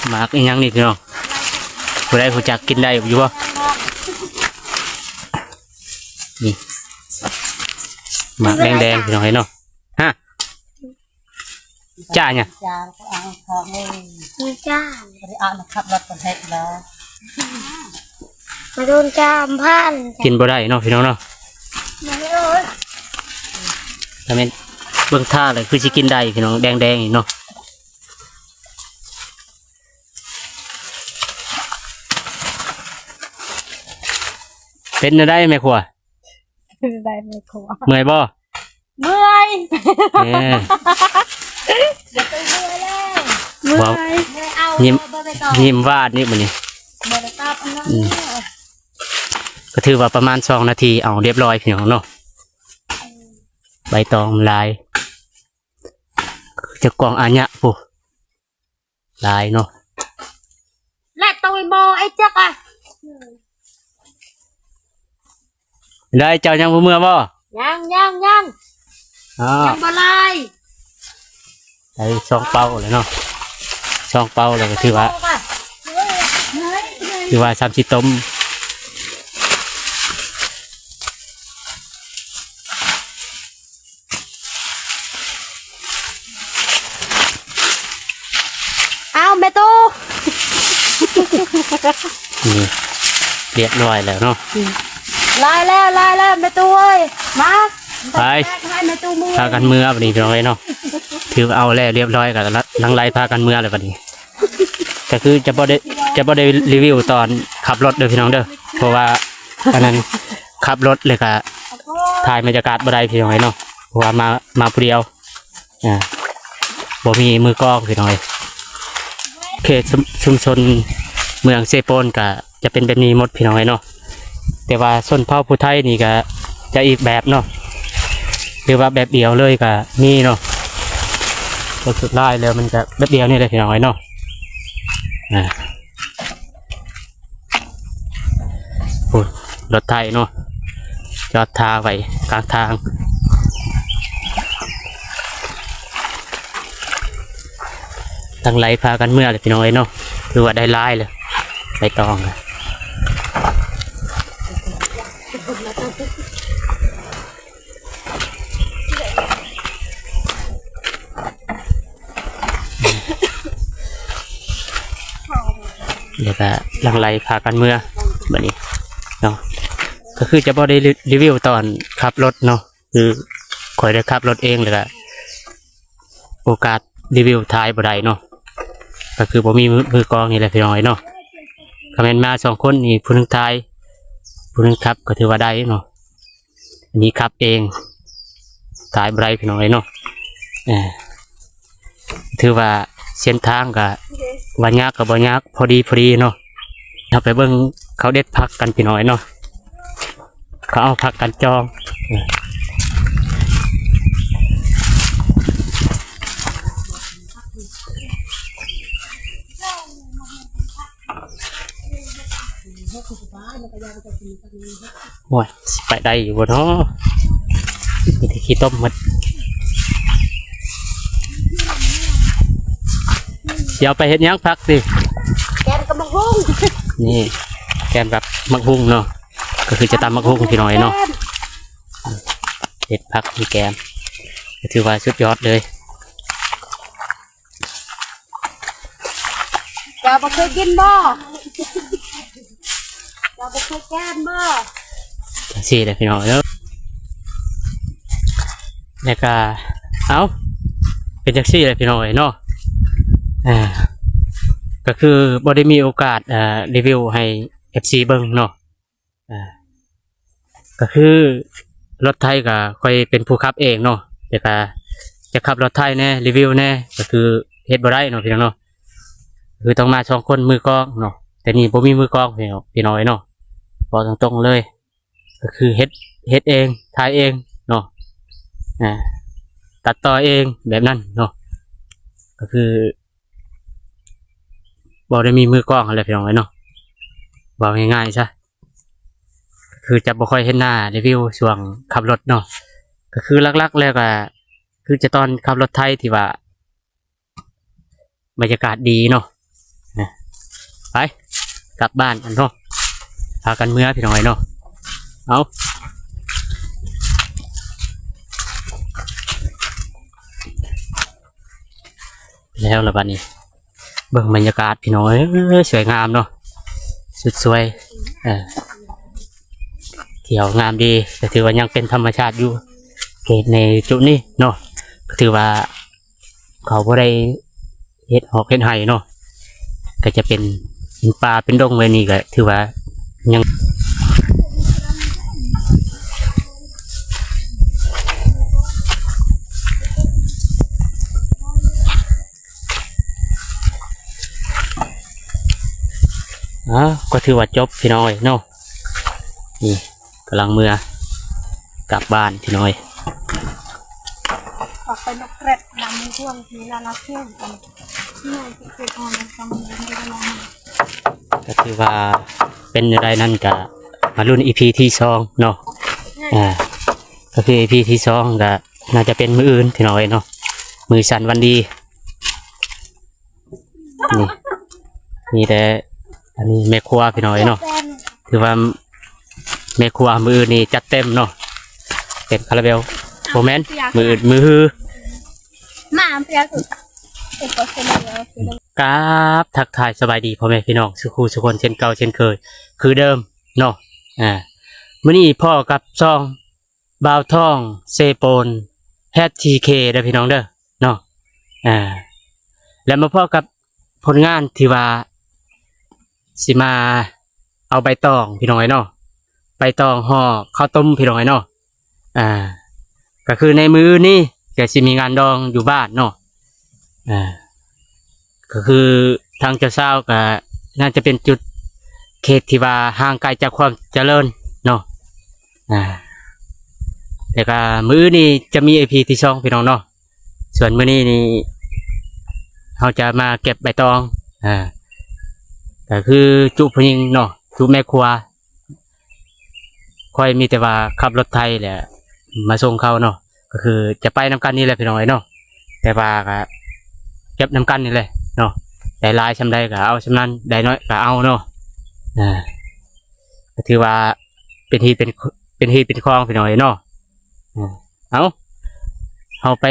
หมากอีหยังนี่พี่น้องผู้ใดผู้จักกินได้อยู่บ่นี่หมากแดงๆพี่น้องเห็นเนาะฮะจ้าเนี่ยจ้าก็เอาของเลย จ้า ไปเอามาขับรถกันเฮ็ดแล้ว มาโดนจามพัน กินบ่ได้เนาะพี่น้องเนาะ มาโดน ถ้าแม่นเบิ่งท่าเลยคือสิกินได้พี่น้องแดงๆนี่เนาะเป็นได้ไหมครัว ได้ไม่ขว เมื่อยบ่ เมื่อย เอ้ย อย่าไปเมื่อยเลย เมื่อ ว้าว ย เมื่อยเอา ยิ้ม เบอร์ไปต่อ ยิ้มวาดนี่มันนี่ เบอร์ไปต่อพี่น้อง ก็ถือว่าประมาณ2 นาทีเอาเรียบร้อยพี่น้องเนาะใบตองลายจะกล่องอัญญะปุ๊ลายเนาะ และตัวโมไอ้จักอ่ะ ได้เจ้ายังบ่เมื่อบ่ ยังอ๋อ ยังบ่ลาย ได้2 เป้าเลยเนาะ2 เป้าแล้วก็ถือว่า30 ต้ม เอาเมตู นี่เรียบร้อยแล้วเนาะ ลายแล้วเมตูเอ้ยมา ไป ให้เมตูมือ พากันเมื่อบัดนี้พี่น้องเอ้ยเนาะถือว่าเอาแล้วเรียบร้อยกันแล้วลังไลพากันเมื่อเลยบัดนี้ก็คือจะบ่ได้รีวิวตอนขับรถเด้อพี่น้องเด้อเพราะว่าอันนั้นขับรถเลยก็ถ่ายบรรยากาศบ่ได้พี่น้องเอ้ยเนาะเพราะว่ามาผู้เดียวบ่มีมือกล้องพี่น้องเอ้ยเขตชุมชนเมืองเซโปนก็จะเป็นแบบนี้หมดพี่น้องเอ้ยเนาะแต่ว่าชนเผ่าผู้ไทยนี่ก็จะอีกแบบเนาะหรือว่าแบบเดียวเลยก็มีเนาะก็สุดท้ายแล้วมันจะแบบเดียวนี่เลยพี่น้องเอ้ยเนาะพูดรถไทยเนาะจอดทาไว้กลางทางทางไหลพากันเมื่อเลยพี่น้องเอ้ยเนาะคือว่าได้ลายเลยใบตองเลยเดี๋ยวก็ลังไหลพากันเมื่อแบบนี้เนาะก็คือจะบ่ได้รีวิวตอนขับรถเนาะคือคอยได้ขับรถเองเลยก็โอกาสรีวิวท้ายบ่ได้เนาะก็คือบ่มีมือกองนี่แหละพี่น้อยเนาะคอมเมนต์มา2 คนนี่ผู้หนึงท้ายผู้หนึงขับก็ถือว่าได้เนาะอันนี้ขับเองท้ายบ่ได้พี่น้อยเนาะถือว่าเส้นทางก็ว่ายากกับบ่ยากพอดีเนาะเอาไปเบิ่งเขาเด็ดพักกันพี่น้อยเนาะเขาเอาพักกันจองโอ้ยสิไปได้อยู่บ่เนาะมีแต่ขี้ต้มหมดเดี๋ยวไปเฮ็ดหยังพักสิ แกนกำลังหุ้ง นี่แกมแบบมักฮุ้งเนาะก็คือจะตำมักฮุ้งพี่น้อยเนาะเด็ดพักที่แกมก็ถือว่าสุดยอดเลย จะบ่เคยกินบ่จะบ่เคยแกนบ่ สี่เลยพี่น้อยเนาะแล้วก็เอาเป็นจักซี่เลยพี่น้อยเนาะก็คือบ่ได้มีโอกาสรีวิวให้ FC เบิ่งเนาะก็คือรถไทยก็ค่อยเป็นผู้ขับเองเนาะแต่ก็จะขับรถไทยแน่รีวิวแน่ก็คือเฮ็ดบ่ได้เนาะพี่น้องเนาะคือต้องมา2 คนมือกล้องเนาะแต่นี่บ่มีมือกล้องพี่น้อยเนาะบอกตรงๆเลยก็คือเฮ็ดเองถ่ายเองเนาะตัดต่อเองแบบนั้นเนาะก็คือบอกได้มีมือกล้องอะไรพี่น้องไว้เนาะบอกง่ายๆใช่คือจะบ่ค่อยเห็นหน้ารีวิวช่วงขับรถเนาะก็คือลักๆแล้วก็คือจะตอนขับรถไทยที่ว่าบรรยากาศดีเนาะ ไปกลับบ้านกันเนาะพากันเมื่อพี่น้อยเนาะเอาแล้วละบัดนี้เบิ่งบรรยากาศพี่น้อยสวยงามเนาะสุดสวยเขียวงามดีแต่ถือว่ายังเป็นธรรมชาติอยู่เขตในจุดนี้เนาะก็ถือว่าเขาบ่ได้เฮ็ดหอกเฮ็ดไห่เนาะก็จะเป็นป่าเป็นดงไว้นี่ก็ถือว่ายังก็ถือว่าจบพี่น้อยเนาะนี่กำลังเมื่อกลับบ้านพี่น้อยออกไปนกเกร็ดนำช่วงนี้แล้วเราเที่ยวกันที่ไหนที่เกิดออนในกองเงินได้แล้วก็ถือว่าเป็นอะไรนั่นก็มารุ่น EP ที่2เนาะก็คือ EP ที่2ก็น่าจะเป็นมืออื่นพี่น้อยเนาะมือสั่นวันดีนี่แต่อันนี้แม่ครัวพี่น้อยเนาะถือว่าแม่ครัวมือนี่จัดเต็มเนาะเต็มคาราเบลโมเมนต์มือฮือมาเปียกครับทักทายสบายดีพ่อแม่พี่น้องสุขูสุคนเช่นเก่าเช่นเคยคือเดิมเนาะมื้อนี้พ่อกับซ่องบ่าวท่องเซโปนHTKเด้อพี่น้องเด้อเนาะแล้วมาพ่อกับผลงานที่ว่าสิมาเอาใบตองพี่น้องเนาะใบตองห่อข้าวต้มพี่น้องเนาะก็คือในมือนี่ก็สิมีงานดองอยู่บ้านเนาะก็คือทางเจ้าสาวก็น่าจะเป็นจุดเขตที่ว่าห่างไกลจากความเจริญเนาะแต่ก็มื้อนี้จะมี EP ที่2พี่น้องเนาะส่วนมื้อนี้นี่เราจะมาเก็บใบตองก็คือจุผู้หญิงเนาะจุแม่ครัวค่อยมีแต่ว่าขับรถไทยแหละมาส่งเขาเนาะก็คือจะไปน้ำกันนี่แหละพี่น้องเนาะแต่ว่าก็เก็บน้ำกันนี่เลยเนาะได้ลายชำได้ก็เอาชำนั้นได้น้อยก็เอาเนาะก็ถือว่าเป็นฮีเป็นคลองพี่น้องเนาะเอาไป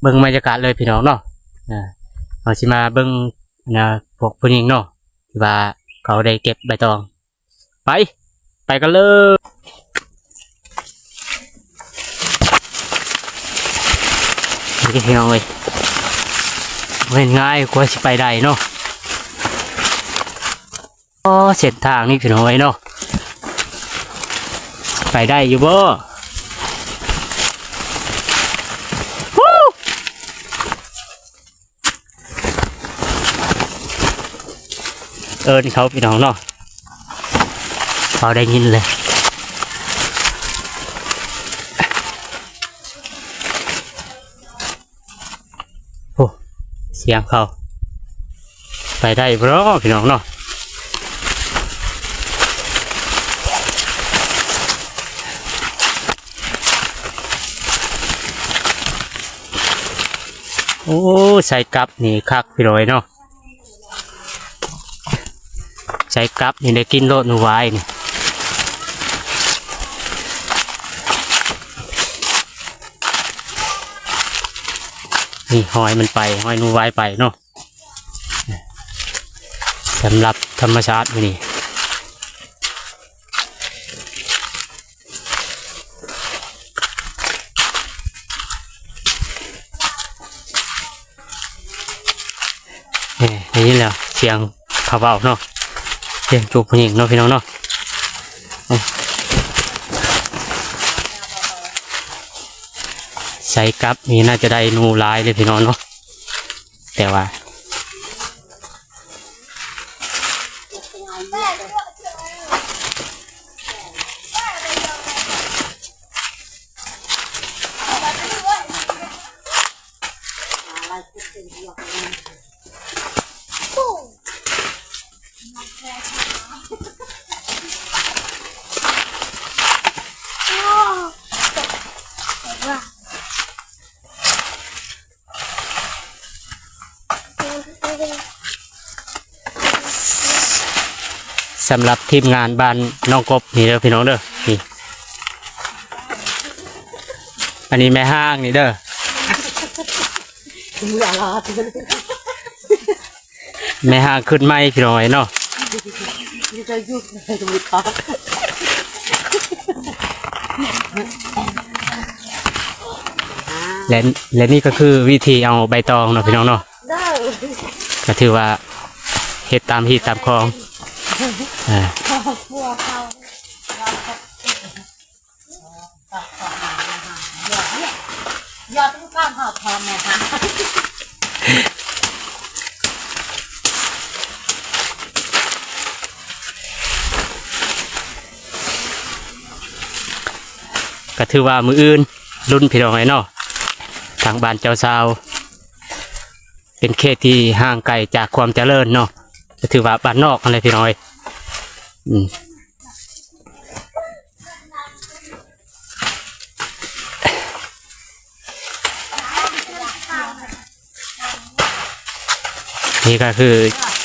เบิ่งบรรยากาศเลยพี่น้องเนาะเอาสิมาเบิ่งนะพวกผู้หญิงเนาะที่ว่าเขาได้เก็บใบตองไปกันเลยนี่พี่น้องเลยเป็นง่ายกว่าสิไปได้เนาะเส้นทางนี่พี่น้องเลยเนาะไปได้อยู่บ่นี่เขาพี่น้องเนาะเขาได้ยินเลยโอ้เสียงเขาไปได้บร้อพี่น้องเนาะโอ้ใส่กับนี่คักพี่น้อยเนาะใส่กับนี่ได้กินโลดนูไว้นี่หอยมันไปหอยนูไว้ไปเนาะสำหรับธรรมชาตินี่ได้ยินแล้วเสียงเขาเบาเนาะเสียงจูบผู้หญิงเนาะพี่น้องเนาะใส่กับนี่น่าจะได้นูลายเลยพี่น้องเนาะแต่ว่า สำหรับทีมงานบ้านน้องกบนี่เด้อพี่น้องเด้อนี่อันนี้แม่ห้างนี่เด้อแม่ห้างขึ้นไม้พี่น้องไอ้เนาะและนี่ก็คือวิธีเอาใบตองเนาะพี่น้องเนาะก็ถือว่าเฮ็ดตามฮีตตามคลองยอดต้องการหอบทองไหมคะก็ถือว่ามืออื่นรุ่นพี่น้องไอ้เนาะทางบ้านเจ้าสาวเป็นเขตที่ห่างไกลจากความเจริญเนาะก็ถือว่าบ้านนอกอะไรพี่น้อยนี่ก็คือ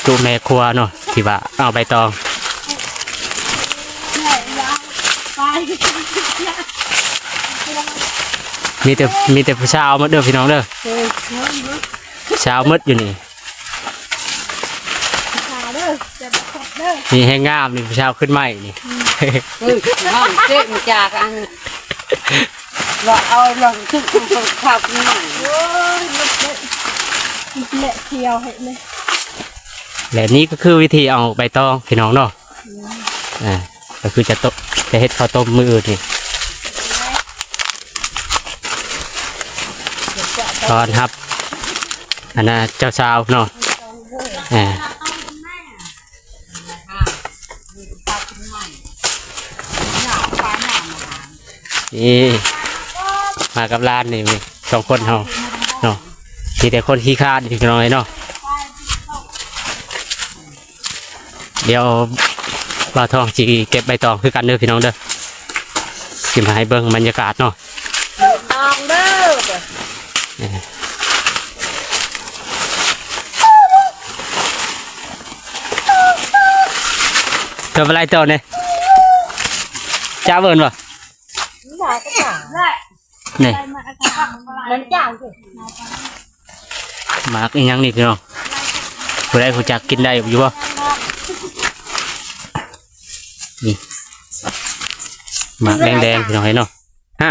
จุแม่ครัวเนาะที่ว่าเอาใบตองมีแต่ผู้ชายมาเด้อพี่น้องเด้อเช้ามืดอยู่นี่นี่ให้งามนี่ผู้ชายขึ้นใหม่นี่ห้องเจ๊มจากอันเราเอาลงขึ้นคนขับนี่โอ้ยเละเที่ยวเห็นไหมและนี่ก็คือวิธีเอาใบตองพี่น้องเนาะก็คือจะเฮ็ดข้าวต้มมือนี่ตอนครับอันน่ะเจ้าสาวเนาะนี่มากับร้านนี่มี2 คนเฮาเนาะมีแต่คนขี้คร้านอีกน้อยเนาะเดี๋ยวบ่าวทองจีเก็บใบตองคือกันเด้อพี่น้องเด้อสิมาให้เบิ่งบรรยากาศเนาะตองเด้อเธอเป็นไรตัวเนี่ยจ้าเบิร์นป่ะนี่มันจ้างสิหมากอีกยังนี่พี่น้องผู้ใดผู้จักกินได้อยู่ป่ะนี่หมากแดงๆพี่น้องเห็นเนาะฮะ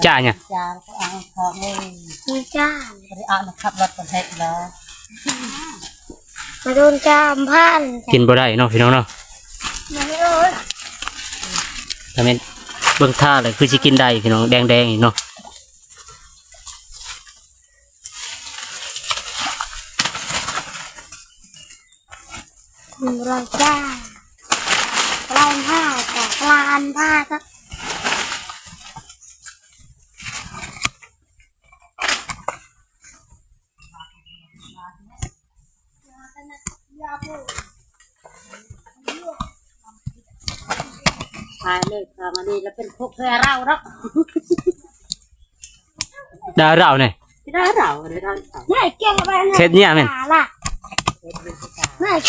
จ้าเนี่ยจ้าก็เอาทองเลยจ้าไปเอามาขับรถคนเฮ็ดแล้วมาโดนจามพันกินบ่ได้เนาะพี่น้องเนาะถ้าเป็นเบื้องท่าเลยคือสิกินได้พี่น้องแดงๆอีกเนาะเราจ้าลานผ้าจากลานผ้าครับตายเลยทำอันนี้แล้วเป็นพวกแพร่เราเนาะดาวเราเนี่ยได้เราเลยได้เราเก่งไปเคสเนี่ยมั้ยใ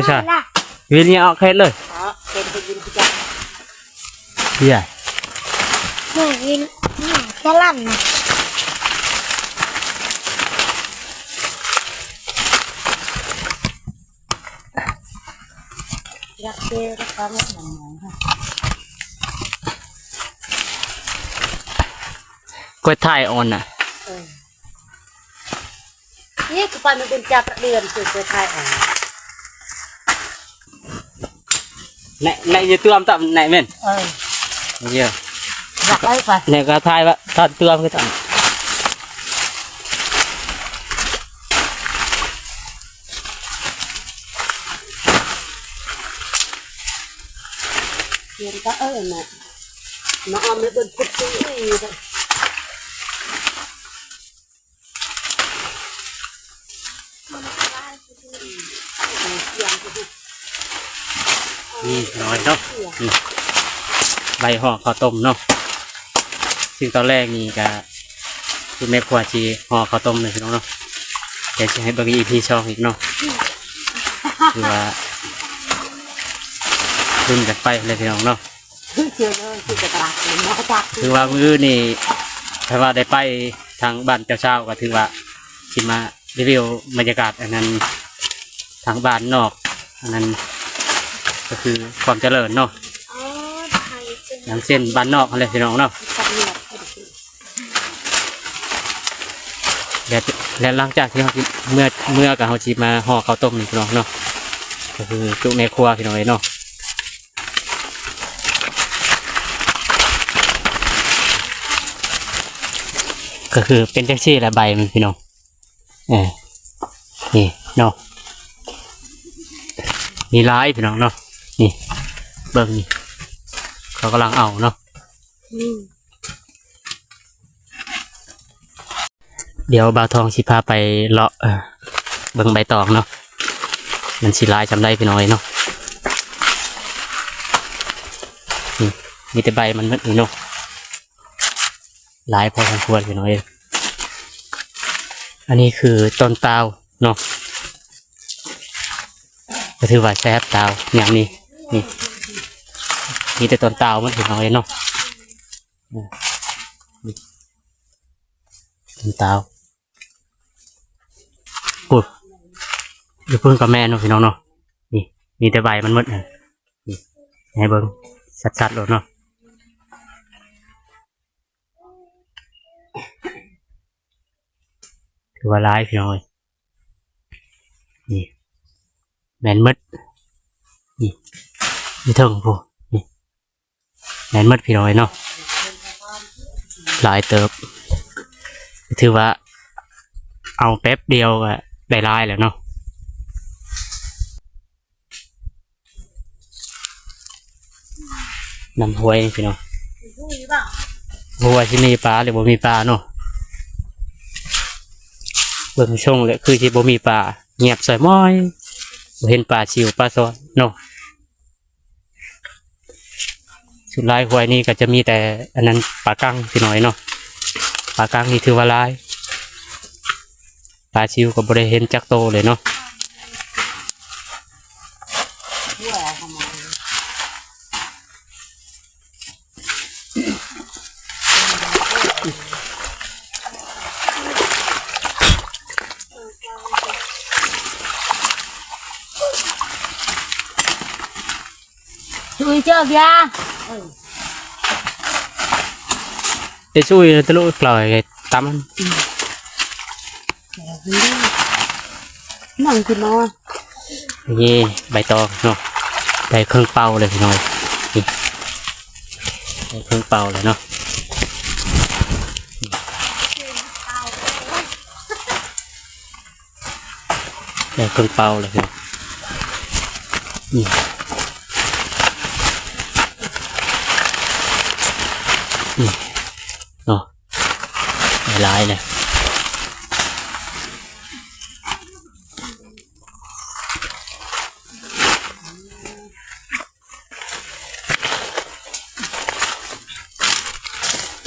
ช่วินเนี่ยเอาเคสเลยเหี้ยไม่วินแค่ลั่นนะรักเจ้ารักความรักหนังหนังค่ะกล้วยไทยอ่อนน่ะนี่คือมันเป็นจับเดือนคือกล้วยไทยอ่อนไหนจะเติมต่ำไหนเม่นเยอะรักไอ้ไปเนี่ยก็ไทยว่าตอนเติมก็ต่ำเรียนก็น่ะน้องอมเลยบนพุทธีเลยนี่น้อยเนาะใบห่อข้าวต้มเนาะซึ่งตอนแรกนี่ก็คือแม่ครัวจีห่อข้าวต้มเลยพี่น้องเนาะเดี๋ยวจะให้เบอร์อีพีช่องอีกเนาะคือว่า ทุนกันไปเลยพี่น้องเนาะ เชื่อเลยคือกระตากเลยมากระตาก ถือว่ามื้อนี่ถ้าว่าได้ไปทางบ้านเจ้าเช้าก็ถือว่าสิมารีวิวบรรยากาศอันนั้นทางบ้านนอกอันนั้นก็คือความเจริญเนาะ อ๋อไทยเป็น อย่างเส้นบ้านนอกอะไรพี่น้องเนาะ ตัดเหลือก และหลังจากที่เราเมื่อกับเขาจีมาห่อข้าวต้มนี่พี่น้องเนาะก็คือจุแม่ครัวพี่น้องเนาะก็คือเป็นแท็กซี่และใบมันพี่น้องนี่เนาะนี่ร้ายพี่น้องเนาะนี่เบิ่งนี่เขากำลังเอาเนาะเดี๋ยวบ่าวทองสิพาไปเลาะเบิ่งใบตองเนาะมันสิลายจำได้พี่น้อยเนาะนี่มีแต่ใบมันนี่เนาะลายพอสมควรพี่น้อยอันนี้คือต้นตาวเนาะก็ถือว่าแซ่บตาวอย่างนี้นี่มีแต่ต้นตาวมันพี่น้อยเนาะต้นตาวปุ๊บอยู่เพิ่งกับแม่เนาะพี่น้องเนาะนี่มีแต่ใบมันหมดนี่ให้เบิ้งชัดๆเลยเนาะถือว่าร้ายพี่น้อยนี่แมนมืดนี่มีเถิงพวกนี่แมนมืดพี่น้อยเนาะหลายเติบถือว่าเอาแป๊บเดียวก็ได้ลายแล้วเนาะน้ำห้วยพี่น้องห้วยที่มีปลาหรือบ่มีปลาเนาะเบิ่งช่องเลยคือที่บ่มีปลาเงียบใส่ม้อยบ่เห็นปลาชิวปลาซอนเนาะสุดลายห้วยนี่ก็จะมีแต่อันนั้นปลากั้งพี่น้อยเนาะปลากั้งนี่ถือว่าลายปลาชิวก็บ่ได้เห็นจักโตเลยเนาะช่วยเจ้าเบีย จะช่วยตะลุกลอยตำมัน นั่งกินมา นี่ใบตองเนาะได้เครื่องเป่าเลยพี่น้อยนี่ได้เครื่องเป่าเลยเนาะได้เครื่องเป่าเลยพี่น้องนี่นี่เนาะหลายเลย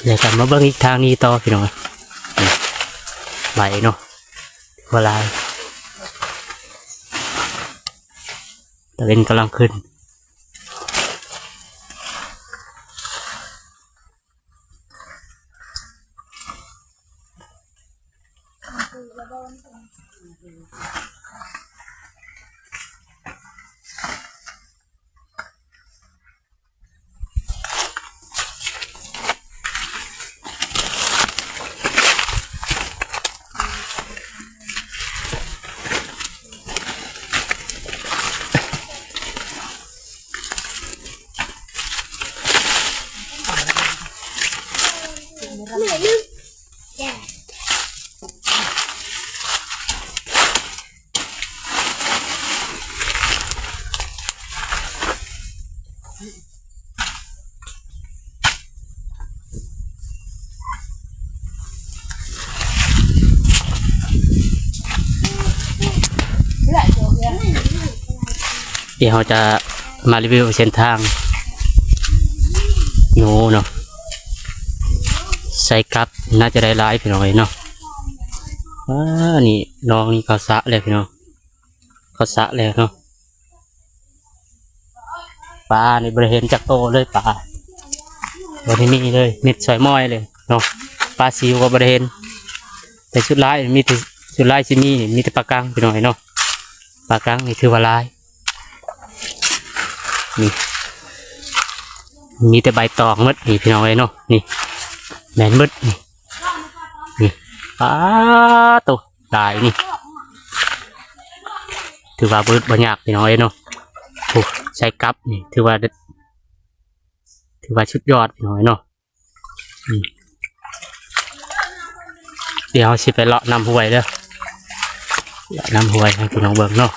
เดี๋ยวกลับมาเบิ่งอีกทางนี้ต่อพี่น้องนี่ใบเนาะเวลาตะเวนกำลังขึ้นเดี๋ยวเราจะมารีวิวเส้นทางหนูเนาะใส่กับน่าจะได้ร้ายพี่น้องเนาะนี่น้องนี่เขาสะเลยพี่น้องเขาสะเลยเนาะไป ปลาในบริเวณจักโตเลยปลาบริมีเลยมิดสอยม้อยเลยเนาะปลาซิวกับบริเวณแต่ชุดลายมีแต่ชุดลายซิมีแต่ปลากังไปหน่อยเนาะปลากังนี่ถือว่าลายนี่มีแต่ใบตองมดนี่พี่น้องเลยเนาะนี่แมนมดนี่ปลาตัวลายนี่ถือว่าเบิดบรรยากพี่น้องเลยเนาะโอ้ใช้กับนี่ถือว่าชุดยอดพี่น้องเลยเนาะเดี๋ยวสิไปเลาะนำห้วยเด้อเลาะนำห้วยให้พี่น้องเบิ่งเนาะ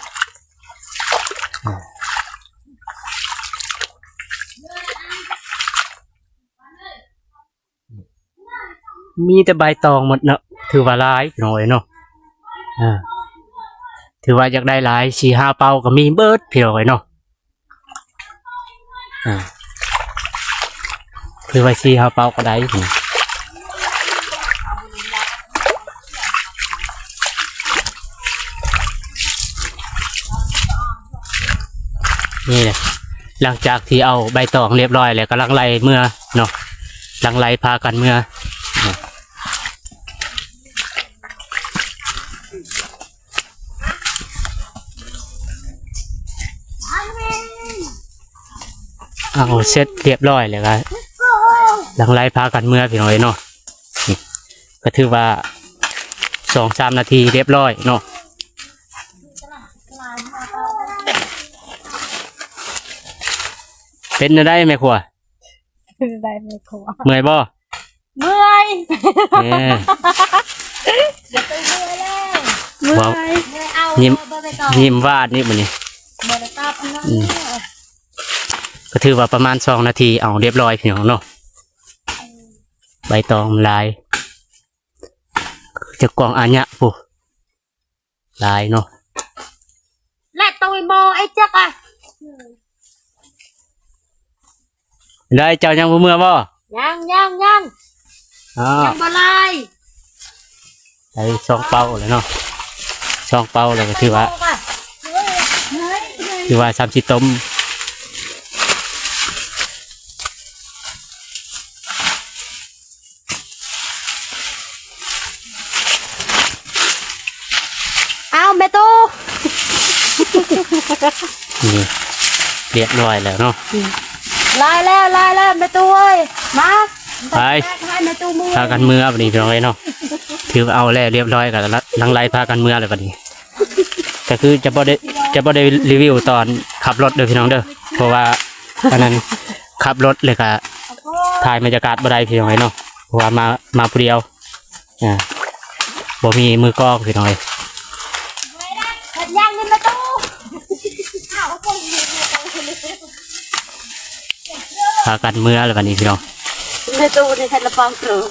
มีแต่ใบตองหมดเนาะถือว่าหลายพี่น้องเอ้ยเนาะถือว่าอยากได้หลาย4-5 เป้าก็มีเบิดพี่น้องเอ้ยเนาะถือว่า4-5 เป้าก็ได้นี่แหละหลังจากที่เอาใบตองเรียบร้อยแล้วกำลังไล่เมื่อเนาะหลังไล่พากันเมื่อเอาเสร็จเรียบร้อยเลยครับหลังไล่พากันเมื่อพี่น้อยเนาะก็ถือว่า2-3 นาทีเรียบร้อยเนาะเป็นได้ไหมครัว ได้ไหมครัว เมื่อยบ่ เมื่อย เนี่ย เมื่อยเอา ยิ้มวาดนี่มันนี่ก็ถือว่าประมาณ2 นาทีเอาเรียบร้อยพี่น้องเนาะใบตองลายจะกวางอัญญะปุ๊ลายเนาะ และตัวโบไอ้จักอ่ะ ได้เจ้ายังบ่เมื่อบ่ ยังอ๋อ ยังบ่ลาย ได้2 เป้าเลยเนาะ2 เป้าเลยก็ถือว่า30 ต้มเอาแม่ตู นี่เรียบร้อยแล้วเนาะ ลายแล้วแม่ตูเอ้ยมา ไป ให้แม่ตูมือ พากันเมื่อวันนี้พี่น้องเนาะถือเอาแล้วเรียบร้อยกันแล้วหลังไล่พากันเมื่อเลยวันนี้แต่คือจะบ่ได้รีวิวตอนขับรถเด้อพี่น้องเด้อเพราะว่าอันนั้นขับรถเลยก็ถ่ายบรรยากาศบ่ได้พี่น้องเนาะเพราะว่ามาผู้เดียวบ่มีมือกล้องพี่น้อง เห็นยังนี่แม่ตู พากันเมื่อเลยวันนี้พี่น้อง แม่ตูในแผ่นละฟองเกลือ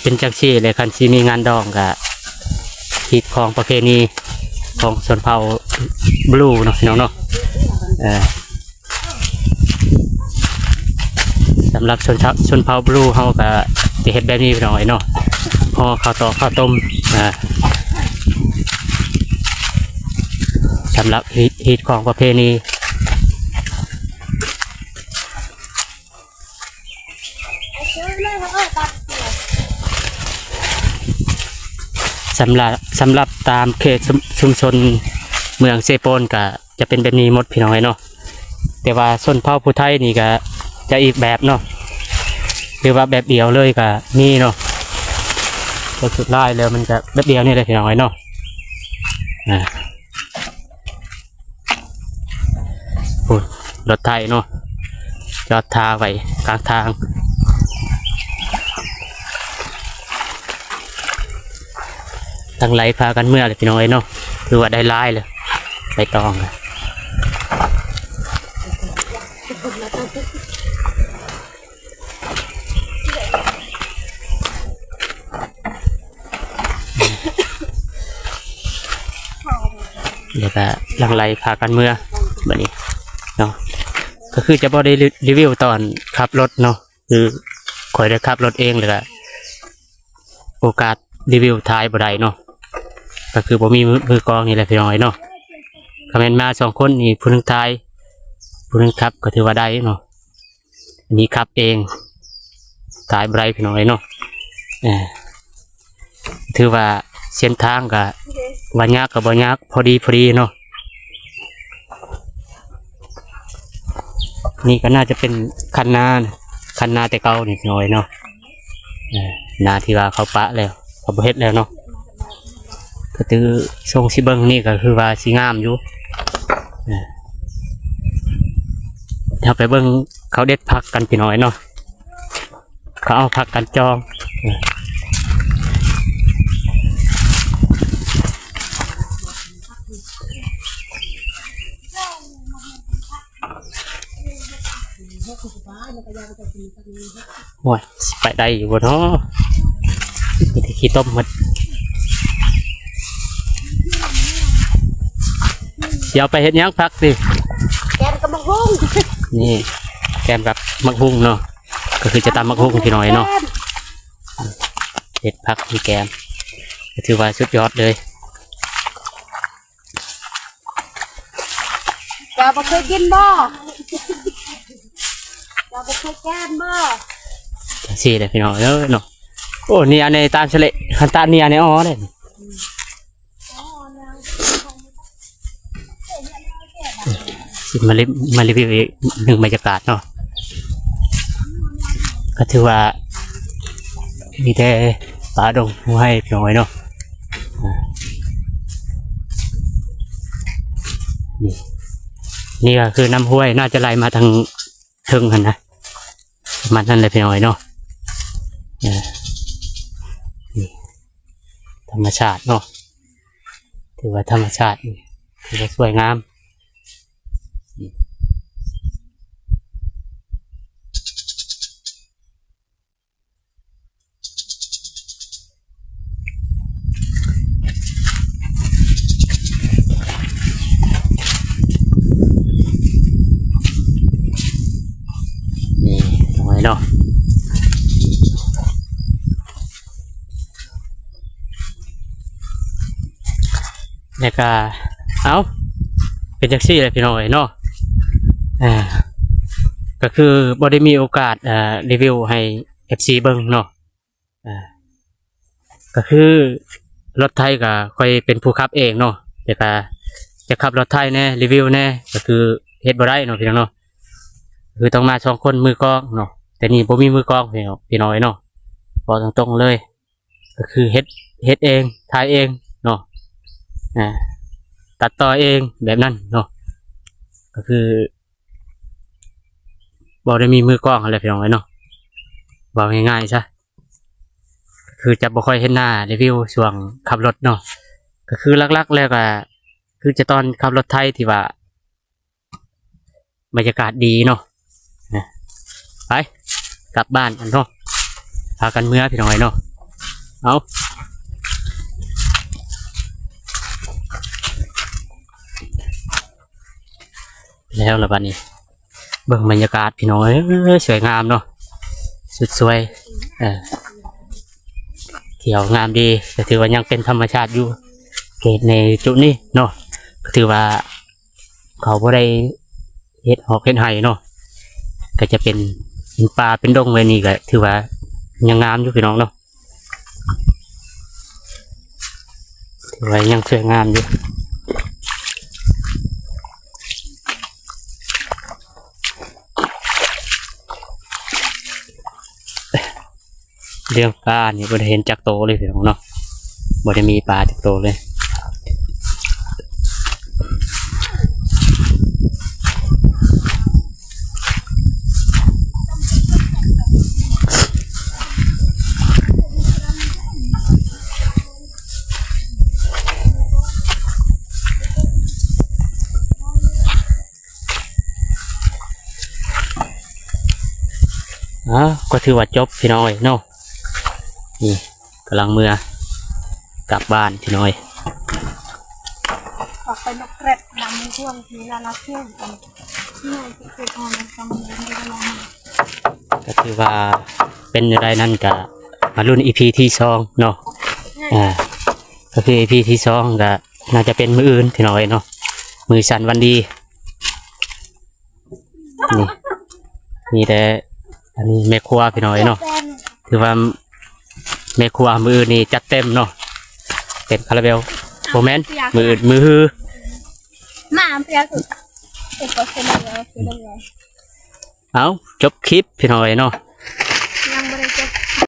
เป็นจังซี่เลยคันซีมีงานดองกับฮิตของประเพณีของชนเผ่าบลูเนาะพี่น้องเนาะสำหรับชนเผ่าบลูเขาก็จะเฮ็ดแบบนี้พี่น้องเนาะห่อข้าวตอกข้าวต้มสำหรับฮิตของประเพณีสำหรับตามเขตชุมชนเมืองเซโปนก็จะเป็นแบบนี้หมดพี่น้องเนาะแต่ว่าชนเผ่าผู้ไทยนี่ก็จะอีกแบบเนาะหรือว่าแบบเดียวเลยก็นี่เนาะก็สุดท้ายแล้วมันจะแบบเดียวนี่เลยพี่น้องเนาะรถไทยเนาะจอดทาไว้กลางทางทั้งไหลพากันเมื่อเลยพี่น้อยเนาะคือว่าได้ลายเลยไปตองเลยเดี๋ยวก็หลังไหลพากันเมื่อแบบนี้เนาะก็คือจะพอได้รีวิวตอนขับรถเนาะคือคอยได้ขับรถเองเลยก็โอกาสรีวิวท้ายบ่ได้เนาะ ก็คือบ่มีมือกองนี่แหละพี่น้องเนาะคอมเมนต์มา2คนนี่ผู้หนึงทายผู้หนึงขับก็ถือว่าได้เนาะอันนี้ขับเองทายบ่ได้พี่น้องเนาะถือว่าเส้นทางก็ว่ายากก็บ่ยากพอดีเนาะนี่ก็น่าจะเป็นคันนาแต่เก่านี่พี่น้องเนาะนาที่ว่าเขาปะแล้วเขาบ่เฮ็ดแล้วเนาะก็คือทรงสิเบิ่งนี่ก็คือว่าสิงามอยู่ถ้าไปเบิ่งเขาเด็ดผักกันพี่น้อยเนาะเขาเอาผักกันจองโอ้ยสิไปได้อยู่บ่เนาะมีแต่ขี้ต้มหมดเดี๋ยวไปเฮ็ดหยังพักสิ แกนกับมังคุง นี่แกมกับมักฮุ้งเนาะก็คือจะตำมักฮุ้งพี่น้อยเนาะเฮ็ดพักที่แกมก็ถือว่าสุดยอดเลย จะบ่เคยกินบ่จะบ่เคยแกนบ่ สี่เลยพี่น้องเนาะโอ้นี่อันในตามเฉลยคันตานี่อันในอ๋อเลยสิมารีวิวอีกหนึ่งบรรยากาศเนาะก็ถือว่ามีแต่ป่าดงห้วยพี่น้อยเนาะนี่ก็คือน้ำห้วยน่าจะไหลมาทางเทิงกันนะมันนั่นเลยพี่น้อยเนาะธรรมชาติเนาะถือว่าธรรมชาติถือว่าสวยงามนี่ตรงไหนเนาะแล้วก็เอาเป็นแท็กซี่เลยพี่น้อยเนาะก็คือบ่ได้มีโอกาสรีวิวให้ FC เบิ่งเนาะก็คือรถไทยก็ค่อยเป็นผู้ขับเองเนาะแต่ก็จะขับรถไทยแน่รีวิวแน่ก็คือเฮ็ดบ่ได้เนาะพี่น้องเนาะคือต้องมา2คนมือกลองเนาะแต่นี่บ่มีมือกลองพี่น้อยเนาะบอกตรงๆเลยก็คือเฮ็ดเองถ่ายเองเนาะตัดต่อเองแบบนั้นเนาะก็คือบอกได้มีมือกล้องอะไรพี่น้องไว้เนาะบอกง่ายๆใช่คือจะบ่ค่อยเห็นหน้ารีวิวช่วงขับรถเนาะก็คือลักๆแล้วก็คือจะตอนขับรถไทยที่ว่าบรรยากาศดีเนาะไปกลับบ้านกันเนาะพากันเมื่อพี่น้องไว้เนาะเอาแล้วละบัดนี้เบิ่งบรรยากาศพี่น้อยสวยงามเนาะสุดสวยเขียวงามดีแต่ถือว่ายังเป็นธรรมชาติอยู่เขตในจุดนี้เนาะก็ถือว่าเขาบ่ได้เฮ็ดหอกเฮ็ดไห่เนาะก็จะเป็นป่าเป็นดงไว้นี่ก็ถือว่ายังงามอยู่พี่น้องเนาะถือว่ายังสวยงามอยู่เรื่องปลาเนี่ยบ่ได้เห็นจักโตเลยพี่น้องเนาะบ่ได้มีปลาจักโตเลยก็ถือว่าจบพี่น้อยเนาะนี่กำลังมือกลับบ้านพี่น้อย ออกไปนกแกร็ดนำช่วงทีละนักเที่ยวกันที่ไหนที่เคยออนในฟังเลยไม่ได้ลองก็ถือว่าเป็นอะไรนั่นก็มารุ่น EP ที่2เนาะก็ ก็คือ EP ที่สองก็น่าจะเป็นมืออื่นพี่น้อยเนาะมือสันวันดีนี่มีแต่อันนี้แม่ครัวพี่น้อยเนาะถือว่าแม่ครัวมืออื่นนี่จัดเต็มเนาะเต็มคาราเบลโมเมนต์มืออื่นมือฮือ มาเปียสุดเอกก็เสนอแล้วคือได้ไง เอาจบคลิปพี่น้อยเนาะ